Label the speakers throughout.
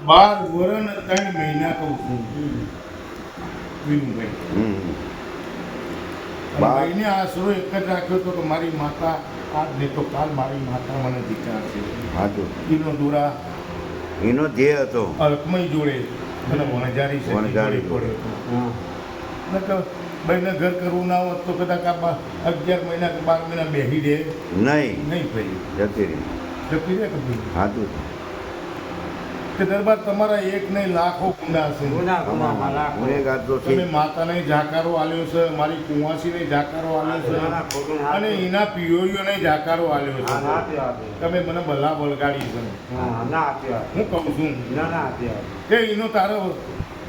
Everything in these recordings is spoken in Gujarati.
Speaker 1: 12 વર્ષ ને 3 મહિના કહું છું વિનુભાઈ. ભાઈને આશરો એક જ રાખ્યો હતો કે મારી માતા આજ નહીં તો કાલ મારી માતા મને જીતાડશે.
Speaker 2: હાચું.
Speaker 1: એનો દુરા
Speaker 2: એનો ધ્યેય હતો.
Speaker 1: અલ્કમય જોડે અને વણઝારી છે
Speaker 2: વણઝારી
Speaker 1: પડ્યો હતો. નકર ભાઈને ઘર કરવું ના હોત તો કદાચ આ 11 મહિના કે 12 મહિના બેસી દે
Speaker 2: નહીં
Speaker 1: નહીં ભાઈ
Speaker 2: જતી રહી.
Speaker 1: જતી રહે કે ભાઈ
Speaker 2: હાચું.
Speaker 1: કે દરબાર તમારા એક નહીં લાખો ગુંડા છે.
Speaker 2: ગુનેગાર તો છે.
Speaker 1: તમે માતાને જાકારો આલ્યો છે, મારી કુંવાસીને જાકારો આલ્યો છે અને એના પિયોરીઓને જાકારો આલ્યો છે. તમે મને ભલા વળગાડી છે. હું કહું છું કે એનો તારો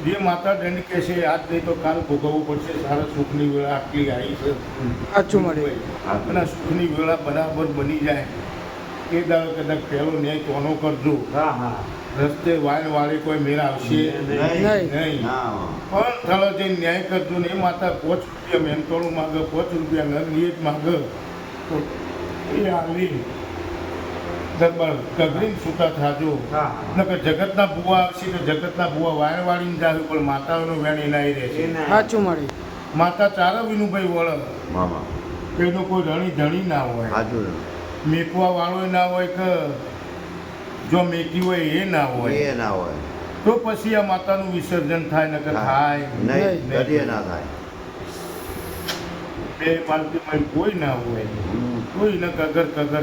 Speaker 1: જે માતા દંડ કે છે આજ નહીં તો કાલ ભોગવવું પડશે. સારા સુખની વેળા આટલી આવી છે
Speaker 3: સાચું મળે.
Speaker 1: અને સુખની વેળા બરાબર બની જાય એ દાડો કદાચ પહેલો ન્યાય તોનો કરજો. રસ્તે વાળી કોઈ મેળ આવશે નહીં. પણ ચાલો જે ન્યાય કરજો ને એ માતા 5 રૂપિયા મેમતોડું માગે, 5 રૂપિયા નર નિયત માગે તો એ આલી દરબાર કગરીને છૂટા થાજો. નકર જગતના ભૂવા આવશે તો જગતના ભૂવા વાળીને જાવે પણ માતાઓનો વેણ એના રહેશે.
Speaker 3: સાચું મળે.
Speaker 1: માતા ચારો વિનુભાઈ વળ
Speaker 2: મામા
Speaker 1: એનો કોઈ ધણી ધણી ના હોય,
Speaker 2: હાચું.
Speaker 1: મેકવા વાળો ના હોય કે જો મેકી હોય એ ના હોય.
Speaker 2: એ ના હોય
Speaker 1: તો પછી આ માતાનું વિસર્જન થાય નકર થાય
Speaker 2: નહીં. કદીએ ના થાય.
Speaker 1: બે પાલતીમાં કોઈ ના હોય, કોઈ ન કગર કગર